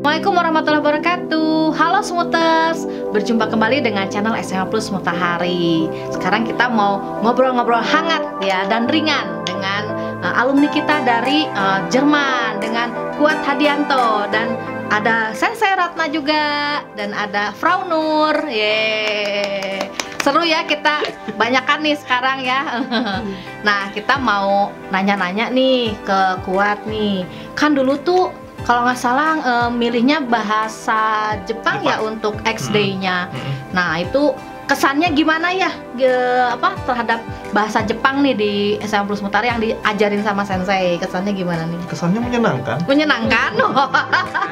Assalamualaikum warahmatullahi wabarakatuh. Halo Smuters, berjumpa kembali dengan channel SMA Plus Matahari. Sekarang kita mau ngobrol-ngobrol hangat ya dan ringan dengan alumni kita dari Jerman, dengan Kuat Hadianto, dan ada Sensei Ratna juga, dan ada Frau Nur. Yeay. Seru ya, kita banyakan nih sekarang ya. Nah, kita mau nanya-nanya nih ke Kuat nih. Kan dulu tuh kalau nggak salah milihnya bahasa Jepang ya untuk XD-nya. Nah, itu kesannya gimana ya terhadap bahasa Jepang nih di SMA Plus Matahari yang diajarin sama Sensei? Kesannya gimana nih? Kesannya menyenangkan. Menyenangkan.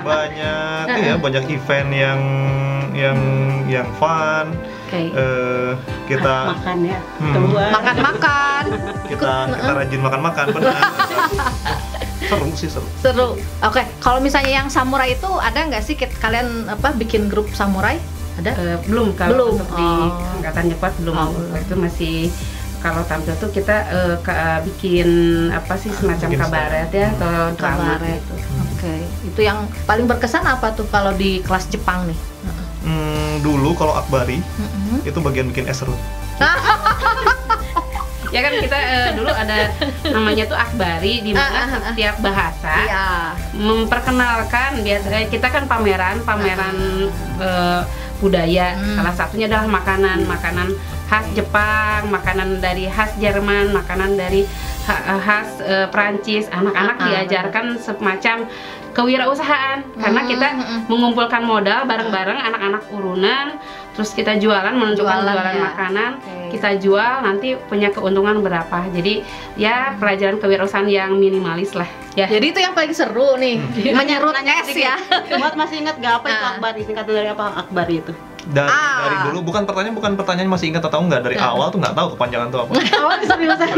Banyak ya, banyak event yang fun. Okay. Kita makan ya, makan-makan. Kita rajin makan-makan, benar. Seru sih, seru. Oke, kalau misalnya yang samurai itu ada nggak sih kalian bikin grup samurai? Ada? Belum, kalau belum. untuk di angkatan Kuat belum. Itu masih kalau tampil tuh kita bikin semacam kabaret ya atau drama gitu. Oke. Itu yang paling berkesan apa tuh kalau di kelas Jepang nih? Dulu kalau Akbari itu bagian bikin es serut. Ya kan kita dulu ada namanya tuh Akbari, di mana setiap bahasa memperkenalkan, biasanya kita kan pameran budaya. Salah satunya adalah makanan khas Jepang, makanan dari khas Jerman, makanan dari khas Prancis. Anak-anak diajarkan semacam kewirausahaan, karena kita mengumpulkan modal bareng-bareng anak-anak urunan, terus kita menentukan jualan makanan, kita jual, nanti punya keuntungan berapa. Jadi ya pelajaran kewirausahaan yang minimalis lah ya. Jadi itu yang paling seru nih, menyerut es ya. Buat masih ingat gak apa itu Akbari? Singkatan dari apa Akbari itu? Dari dulu, bukan pertanyaan masih ingat atau enggak, dari awal tuh nggak tahu kepanjangan tuh apa. Awal seriusan.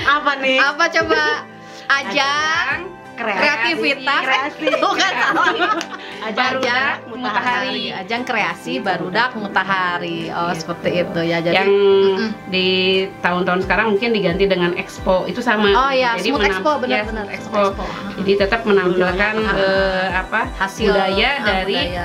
Apa nih? Apa coba? Ajang kreativitas, bukan salah. Barudak Matahari, ajang kreasi Barudak Matahari. Oh, seperti itu ya. Jadi yang di tahun-tahun sekarang mungkin diganti dengan Expo, itu sama. Oh ya, jadi Expo, benar-benar Expo. Jadi tetap menampilkan hasil budaya dari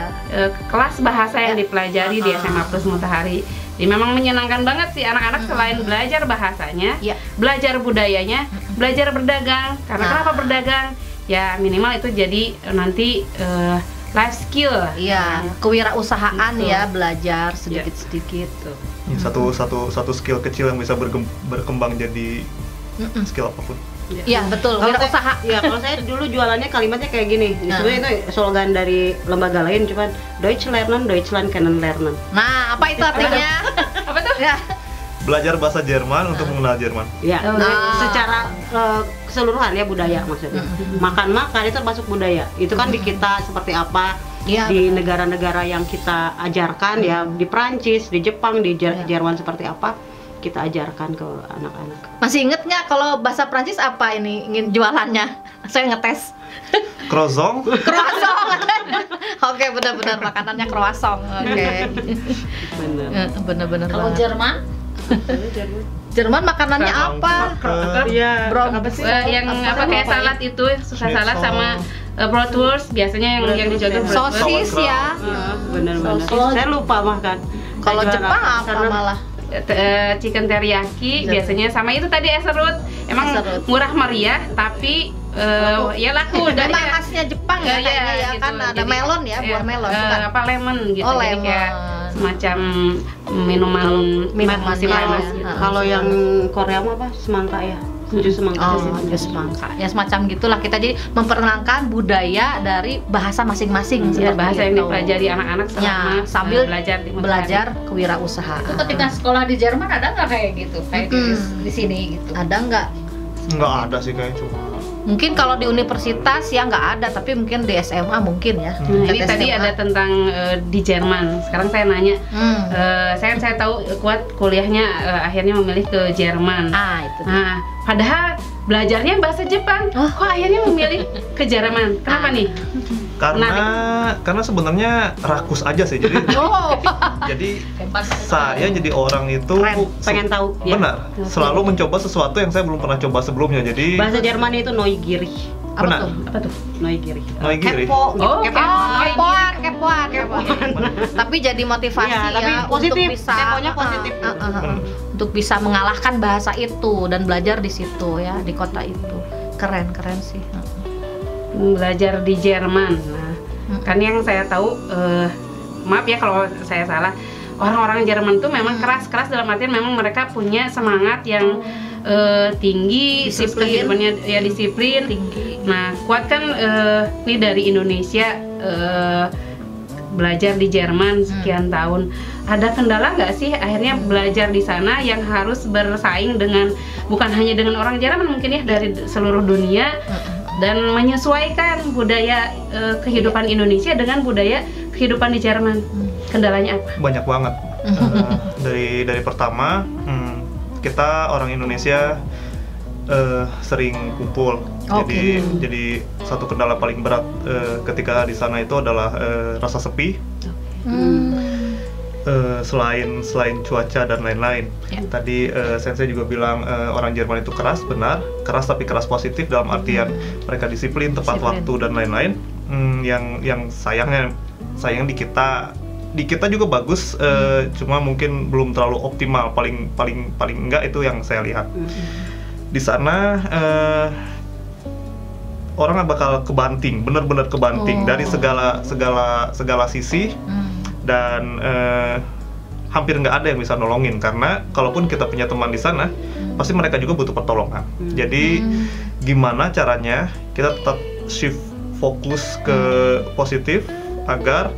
kelas bahasa yang dipelajari di SMA Plus Matahari. Jadi memang menyenangkan banget sih anak-anak, selain belajar bahasanya, belajar budayanya, belajar berdagang. Karena kenapa berdagang? Ya minimal itu jadi nanti life skill. Iya, kewirausahaan ya, belajar sedikit-sedikit. Satu skill kecil yang bisa berkembang jadi skill apapun. Iya, betul. Wirausaha. Ya, kalau saya dulu jualannya kalimatnya kayak gini. Sebenarnya itu slogan dari lembaga lain, cuman Deutsch lernen, Deutschland können lernen. Nah, apa itu artinya? Apa tuh? Ya. Belajar bahasa Jerman untuk mengenal Jerman. Ya, secara keseluruhan ya, budaya maksudnya. Makan-makan itu termasuk budaya. Itu kan di kita seperti apa, di negara-negara yang kita ajarkan ya, di Prancis, di Jepang, di Jerman seperti apa, kita ajarkan ke anak-anak. Masih inget nggak kalau bahasa Prancis apa ini ingin jualannya? Saya ngetes. Croissant. Oke, benar-benar makanannya croissant. Oke. Benar-benar. Kalau Jerman? Jerman makanannya apa? Iya. Yang kayak salad itu, salad sama bratwurst biasanya yang dijual sosis ya. Benar-benar. Saya lupa makan. Kalau Jepang apa malah? Chicken teriyaki biasanya, sama itu tadi es serut. Emang murah meriah tapi ya laku. Memang khasnya Jepang ya, kayaknya ya, gitu. kan ada jadi, melon ya, buah melon bukan? Lemon gitu. Oh, jadi lemon. kayak semacam minuman musim panas gitu. Kalau yang Korea mah apa? Semangka ya. Jus semangka. Jus semangka. Ya semacam gitulah, kita jadi memperkenalkan budaya dari bahasa masing-masing. Ya, bahasa yang dipelajari anak-anak sambil belajar kewirausahaan. Itu ketika sekolah di Jerman ada nggak kayak gitu? Kayak di sini gitu? Ada nggak? Nggak ada sih, kayak cuma. Mungkin kalau di universitas ya nggak ada, tapi mungkin di SMA mungkin ya. Jadi tadi ada tentang di Jerman. Sekarang saya nanya, saya tahu Kuat kuliahnya akhirnya memilih ke Jerman. Itu. Nah, padahal belajarnya bahasa Jepang, kok akhirnya memilih ke Jerman? Kenapa nih? Karena sebenarnya rakus aja sih, jadi jadi saya jadi orang itu pengen tahu. Benar, selalu mencoba sesuatu yang saya belum pernah coba sebelumnya. Jadi bahasa Jerman itu neugierig. Apa Benar. tuh? Apa tuh? Noigiri. Noigiri. Kepo gitu. Oh, Kepoan. Tapi jadi motivasi Iya, tapi ya positif. untuk bisa Keponya positif. untuk bisa mengalahkan bahasa itu dan belajar di situ ya, di kota itu. Keren sih. Belajar di Jerman. Nah, kan yang saya tahu, maaf ya kalau saya salah, orang-orang Jerman tuh memang keras dalam artian memang mereka punya semangat yang tinggi, Disiplin. kehidupannya ya disiplin. Tinggi. Nah, kuat kan nih dari Indonesia belajar di Jerman sekian tahun. Ada kendala nggak sih akhirnya belajar di sana yang harus bersaing dengan bukan hanya dengan orang Jerman mungkin ya dari seluruh dunia dan menyesuaikan budaya kehidupan Indonesia dengan budaya kehidupan di Jerman. Kendalanya apa? Banyak banget. Dari pertama, kita orang Indonesia sering kumpul. Jadi satu kendala paling berat ketika di sana itu adalah rasa sepi. Selain cuaca dan lain-lain. Tadi Sensei juga bilang orang Jerman itu keras, benar. Keras tapi keras positif dalam artian mereka disiplin, tepat waktu dan lain-lain. Yang sayang di kita juga bagus, cuma mungkin belum terlalu optimal. Paling enggak itu yang saya lihat. Di sana orang bakal kebanting, benar-benar kebanting dari segala sisi. Dan hampir nggak ada yang bisa nolongin karena kalaupun kita punya teman di sana pasti mereka juga butuh pertolongan. Jadi gimana caranya kita tetap shift fokus ke positif agar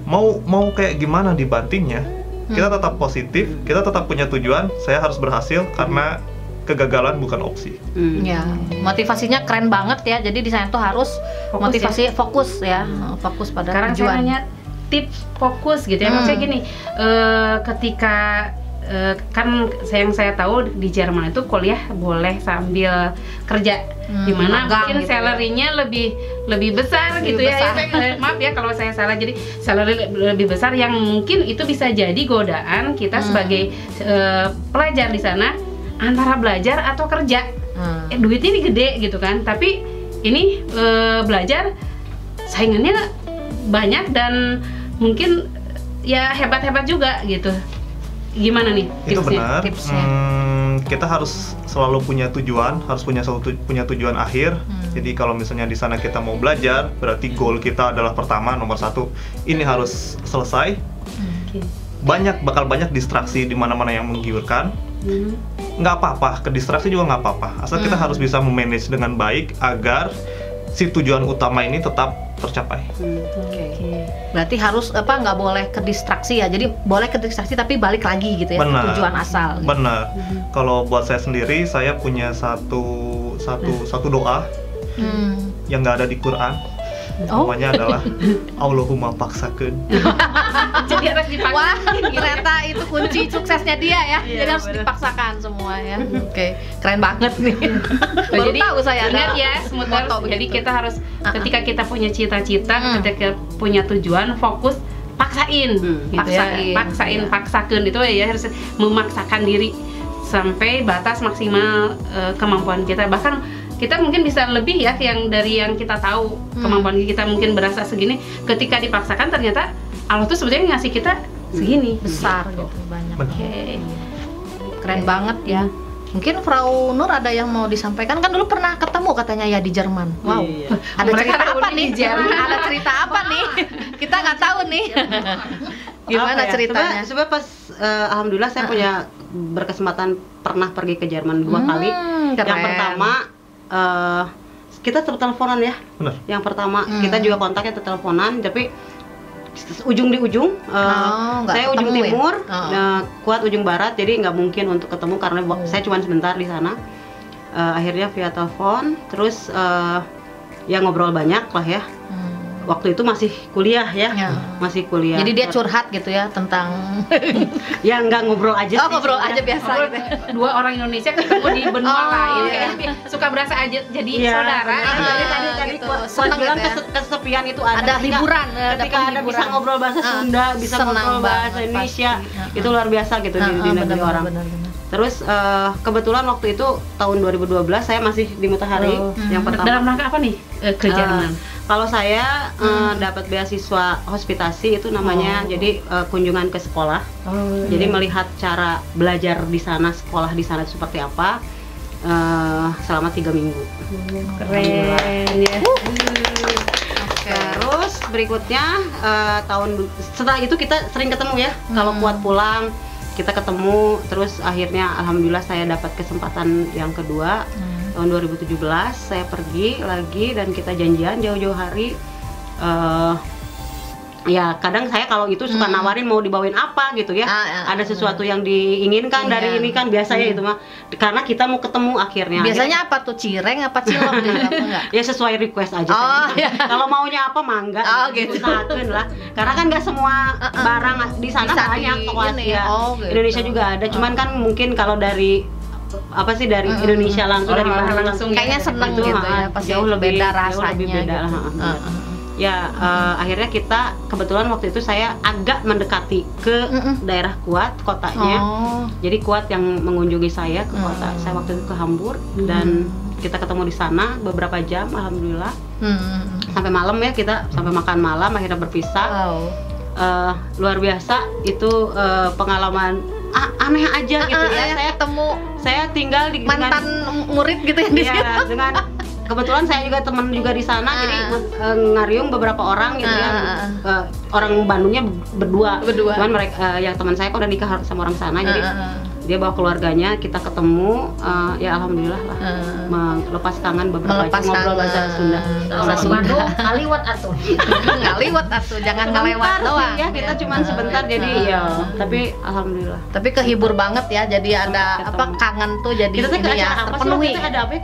mau kayak gimana dibantingnya kita tetap positif, kita tetap punya tujuan. Saya harus berhasil karena kegagalan bukan opsi. Ya, motivasinya keren banget ya. Jadi di sana tuh harus motivasi fokus ya, fokus pada Sekarang tujuan. saya nanya tips fokus gitu ya, maksudnya gini, ketika kan yang saya tahu di Jerman itu kuliah boleh sambil kerja, dimana mungkin gitu salary-nya lebih besar gitu ya. Maaf ya kalau saya salah, jadi salary lebih besar yang mungkin itu bisa jadi godaan kita sebagai pelajar di sana antara belajar atau kerja. Duitnya ini gede gitu kan, tapi ini belajar saingannya banyak dan mungkin ya hebat-hebat juga gitu. Gimana nih tipsnya? Kita harus selalu punya tujuan, harus punya tujuan akhir. Jadi kalau misalnya di sana kita mau belajar, berarti goal kita adalah pertama nomor 1 ini harus selesai. Bakal banyak distraksi di mana-mana yang menggiurkan. Nggak apa-apa, kedistraksi juga nggak apa-apa. Asal kita harus bisa memanage dengan baik agar si tujuan utama ini tetap tercapai. Berarti harus nggak boleh ke distraksi ya. Jadi boleh ke distraksi tapi balik lagi gitu ya, ke tujuan asal. Gitu. Benar. Kalau buat saya sendiri, saya punya satu doa yang nggak ada di Quran. Namanya adalah Allahumma paksakeun. Jadi harus dipaksakan. Wah, ternyata itu kunci suksesnya dia ya. Iya, Jadi harus bener. dipaksakan semua ya. Oke, keren banget nih. Baru Jadi tahu saya ingat ada ya, Smuter. moto Jadi begitu. kita harus ketika kita punya cita-cita, ketika punya tujuan, fokus, paksain, gitu Paksain. paksakan itu ya harus memaksakan diri sampai batas maksimal kemampuan kita. Bahkan kita mungkin bisa lebih ya dari yang kita tahu, kemampuan kita mungkin berasa segini, ketika dipaksakan ternyata Allah tuh sebenarnya ngasih kita segini besar gitu banyak. Benar. Oke. Keren banget ya. Mungkin Frau Nur ada yang mau disampaikan, kan dulu pernah ketemu katanya ya di Jerman. Wow. Iya. Ada Mereka cerita ada apa unik nih? di Jerman. Ada cerita apa nih? Kita nggak tahu nih. Gimana Apa ya? ceritanya? Sebenarnya pas alhamdulillah saya punya berkesempatan pernah pergi ke Jerman 2 kali. Keren. Yang pertama kita teleponan ya. Benar. Yang pertama kita juga kontaknya teleponan, tapi ujung di ujung. Nggak Saya ujung ketemu ya? timur, Oh. Kuat ujung barat, jadi nggak mungkin untuk ketemu karena saya cuma sebentar di sana. Akhirnya via telepon, terus ya ngobrol banyak lah ya. Waktu itu masih kuliah ya, Ya. masih kuliah. Jadi dia curhat gitu ya tentang ya nggak ngobrol aja sih. ngobrol aja biasa Ngobrol, gitu. Dua orang Indonesia ketemu di benua Oh, lain, iya. kayaknya suka berasa aja jadi Iya, saudara. benar. Jadi Tadi gitu. kuat Seneng bilang gitu ya. kesepian itu ada. Ada hiburan, ketika dapet ada bisa hiburan. ngobrol bahasa Sunda, bisa Senang ngobrol bahasa banget Indonesia, pasti. itu luar biasa gitu di negeri Bener-bener, orang. bener-bener. Terus kebetulan waktu itu tahun 2012 saya masih di Matahari yang pertama. Dalam rangka apa nih ke Jerman? Kalau saya dapat beasiswa hospitasi itu namanya, jadi kunjungan ke sekolah. Jadi melihat cara belajar di sana, sekolah di sana seperti apa selama 3 minggu. Keren ya. Terus berikutnya setelah itu kita sering ketemu ya. Kalau Kuat pulang kita ketemu, terus akhirnya alhamdulillah saya dapat kesempatan yang kedua. Tahun 2017 saya pergi lagi dan kita janjian jauh-jauh hari. Ya kadang saya kalau itu suka nawarin mau dibawain apa gitu ya. Ada sesuatu yang diinginkan dari ini kan biasanya itu mah, karena kita mau ketemu akhirnya. Biasanya apa tuh, cireng apa cilok gitu apa enggak? Ya sesuai request aja. Kalau maunya apa mangga. Gitu. Usahakan lah. Karena kan nggak semua barang di sana banyak kok ya. Gitu. Indonesia juga ada. Cuman kan mungkin kalau dari dari Indonesia langsung dari bahan langsung kayaknya seneng gitu ya, pasti jauh lebih beda rasanya. Lebih beda gitu. Ya akhirnya kita kebetulan waktu itu saya agak mendekati ke daerah Kuat kotanya. Jadi Kuat yang mengunjungi saya ke kota. Saya waktu itu ke Hamburg dan kita ketemu di sana beberapa jam alhamdulillah. Sampai malam ya, kita sampai makan malam akhirnya berpisah. Luar biasa itu pengalaman aneh aja gitu ya. Saya tinggal di mantan murid gitu ya di situ. Dengan kebetulan saya juga teman juga di sana, jadi ngariung beberapa orang gitu ya. Orang Bandungnya berdua. Cuman mereka yang teman saya kok udah nikah sama orang sana, jadi dia bawa keluarganya, kita ketemu, ya alhamdulillah lah melepas kangen beberapa jam ngobrol bahasa Sunda. Ngaliwat atuh. Ngaliwat atuh, jangan ngelewat doang. Ya kita cuman sebentar jadi ya, tapi alhamdulillah. Tapi kehibur banget ya, jadi ada apa kangen tuh jadi kita ini ya terpenuhi. Kita ada apa ya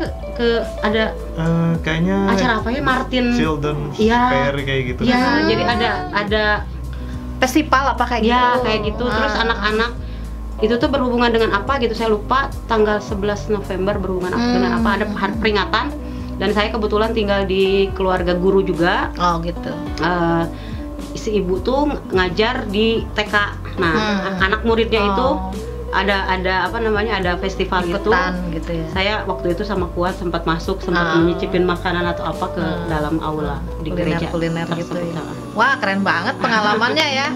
ada kayaknya acara apa ya, Martin Children's Fair kayak gitu. Iya, jadi ada festival apa kayak gitu. Ya, kayak gitu. Terus anak-anak itu tuh berhubungan dengan apa gitu, saya lupa, tanggal 11 November berhubungan dengan apa, ada hari peringatan. Dan saya kebetulan tinggal di keluarga guru juga. Oh gitu. Si ibu tuh ngajar di TK. Nah, anak muridnya itu ada apa namanya, ada festival ikutan gitu ya. Saya waktu itu sama Kuat sempat masuk, sempat menyicipin makanan atau apa ke dalam aula di gereja. Kuliner gitu ya. Wah, keren banget pengalamannya ya.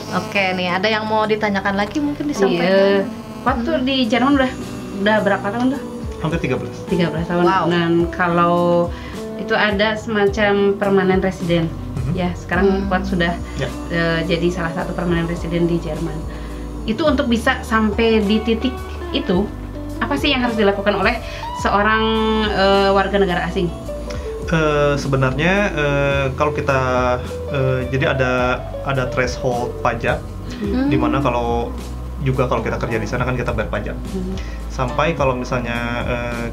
Oke nih, ada yang mau ditanyakan lagi mungkin disampaikan. Waktu di Jerman udah berapa tahun tuh? Hampir 13 tahun. Wow. Dan kalau itu ada semacam permanent resident. Ya, sekarang Kuat sudah jadi salah satu permanent resident di Jerman. Itu untuk bisa sampai di titik itu, apa sih yang harus dilakukan oleh seorang warga negara asing? Sebenarnya kalau kita jadi ada threshold pajak, dimana kalau kita kerja di sana kan kita bayar pajak. Sampai kalau misalnya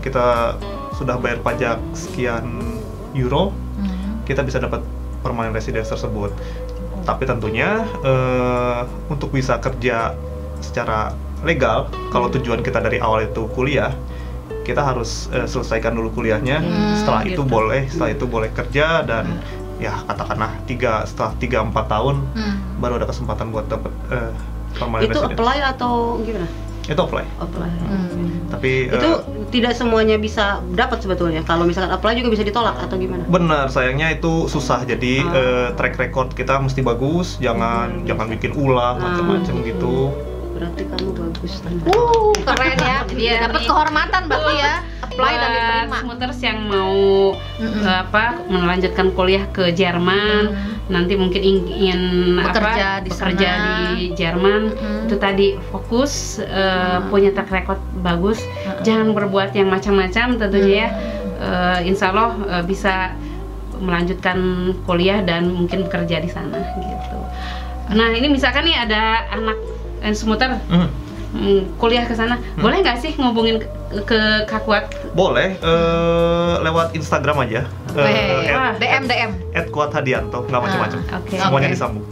kita sudah bayar pajak sekian euro, kita bisa dapat permanent residence tersebut. Tapi tentunya untuk bisa kerja secara legal, kalau tujuan kita dari awal itu kuliah, kita harus selesaikan dulu kuliahnya. Setelah itu boleh kerja dan ya katakanlah setelah 3-4 tahun baru ada kesempatan buat dapat permanent itu residence. Apply atau gimana? Itu apply. Tapi itu tidak semuanya bisa dapat sebetulnya. Kalau misalkan apply juga bisa ditolak atau gimana? Benar, sayangnya itu susah. Jadi track record kita mesti bagus, jangan bikin ulang macam-macam gitu. Berarti kamu bagus. Keren ya. Dia dapat kehormatan berarti ya. Apply dan diterima. Smuters yang mau melanjutkan kuliah ke Jerman, nanti mungkin ingin bekerja di Jerman, itu tadi fokus punya track record bagus, jangan berbuat yang macam-macam tentunya ya. Insya Allah bisa melanjutkan kuliah dan mungkin bekerja di sana gitu. Nah ini misalkan nih ada anak Smuter kuliah ke sana, boleh nggak sih ngubungin ke Kak Kuat? Boleh, lewat Instagram aja. DM. @kuathadianto, nggak macam-macam. Semuanya disambung.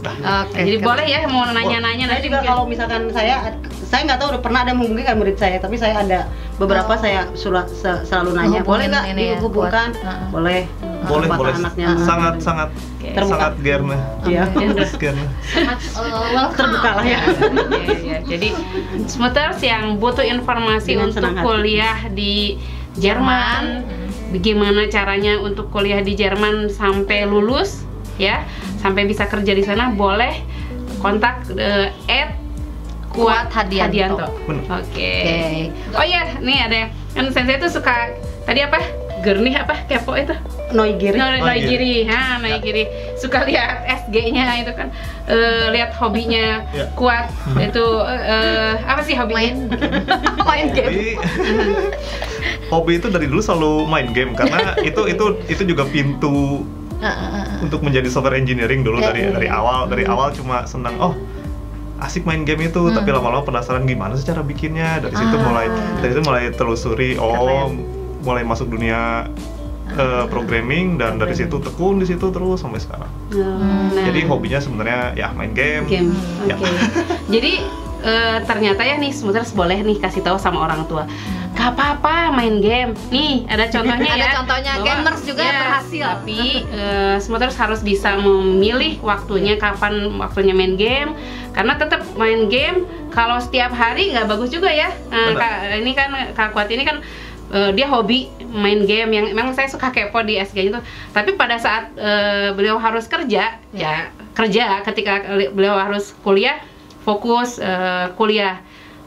Jadi boleh ya mau nanya-nanya. Saya juga kalau misalkan saya nggak tahu udah pernah ada menghubungi kan murid saya, tapi saya ada beberapa saya selalu nanya, boleh nggak dihubungkan? Boleh. Boleh, buat boleh. anaknya. Sangat Terbuka. sangat Gerna. Iya. Gerna. Terbuka lah ya. Ya, jadi Smoothers yang butuh informasi Dengan untuk senang hati. kuliah di Jerman, gimana caranya untuk kuliah di Jerman sampai lulus, ya, sampai bisa kerja di sana, boleh kontak Kuat Hadianto. Bener. Oke. Oh iya, nih ada kan Sensei tuh suka tadi apa? Gernih apa? Kepo itu? Noigiri. Noigiri. Ha, Noigiri. Suka lihat SG-nya itu kan. Lihat hobinya Ya. Kuat. Itu apa sih hobinya? Main game. Hobi itu dari dulu selalu main game karena itu juga pintu untuk menjadi software engineering dulu dari awal cuma senang asik main game itu, tapi lama-lama penasaran gimana sih cara bikinnya. Dari situ mulai telusuri, mulai masuk dunia programming, dan dari situ tekun di situ terus sampai sekarang. Jadi hobinya sebenarnya ya main game. Oke. Ya. Jadi ternyata ya nih Smoothers boleh nih kasih tahu sama orang tua. Gak apa-apa main game. Nih ada contohnya ya. Ada contohnya, gamers juga yang berhasil. Tapi Smoothers harus bisa memilih waktunya, kapan waktunya main game. Karena tetap main game kalau setiap hari nggak bagus juga ya. Ini kan Kak Kuat ini kan dia hobi main game yang memang saya suka kepo di SG itu. Tapi pada saat beliau harus kerja, ya kerja. Ketika beliau harus kuliah, fokus kuliah.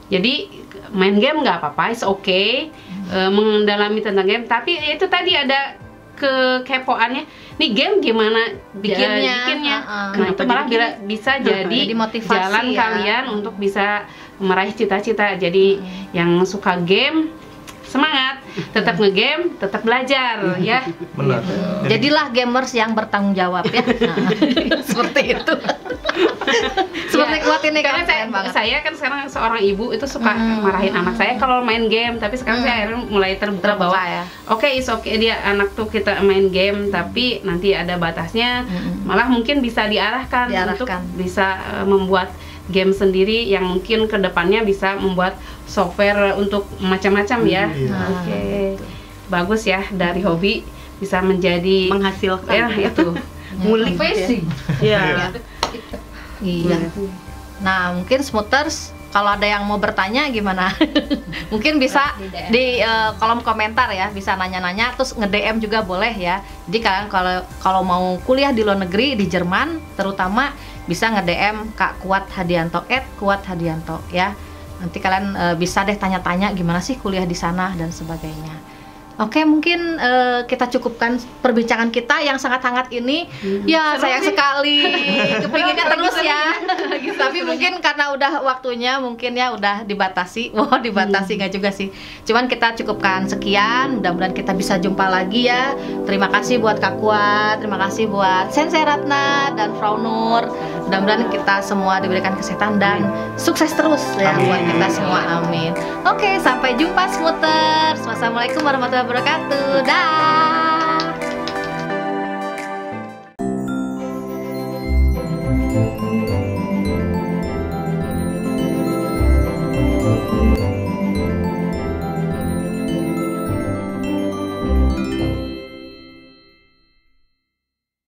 Jadi main game nggak apa-apa, it's okay. Mendalami tentang game. Tapi itu tadi ada kekepoannya. Nih game gimana bikinnya. Nah itu malah bisa jadi motivasi jalan ya. kalian untuk bisa meraih cita-cita. Jadi yang suka game semangat, tetap ngegame, tetap belajar ya. Benar. Jadilah gamers yang bertanggung jawab ya. Seperti itu. Seperti Kuat ini Karena kan saya kan sekarang seorang ibu itu suka marahin anak saya kalau main game, tapi sekarang saya akhirnya mulai terbuka bahwa ya. oke, is okay dia anak tuh kita main game, tapi nanti ada batasnya. Malah mungkin bisa diarahkan untuk bisa membuat game sendiri yang mungkin kedepannya bisa membuat software untuk macam-macam ya. Oke. Bagus ya, dari hobi bisa menjadi Menghasilkan. ya itu. Ngulik. Iya. Iya. Nah, mungkin Smoothers kalau ada yang mau bertanya gimana? Mungkin bisa di kolom komentar ya, bisa nanya-nanya, terus nge-DM juga boleh ya. Jadi kalian kalau mau kuliah di luar negeri di Jerman terutama bisa nge-DM Kak Kuat Hadianto @kuathadianto ya. Nanti kalian bisa deh tanya-tanya gimana sih kuliah di sana dan sebagainya. Oke, mungkin kita cukupkan perbincangan kita yang sangat hangat ini. Ya, sayang sekali. Kepinginnya terus ya. Tapi mungkin karena udah waktunya mungkin ya udah dibatasi. Wah, dibatasi nggak juga sih. Cuman kita cukupkan sekian. Mudah-mudahan kita bisa jumpa lagi ya. Terima kasih buat Kak Kuat, terima kasih buat Sensei Ratna dan Frau Nur. Mudah-mudahan kita semua diberikan kesehatan dan sukses terus ya buat kita semua. Amin. Oke, sampai jumpa Smoothers. Wassalamualaikum warahmatullahi wabarakatuh. Dah.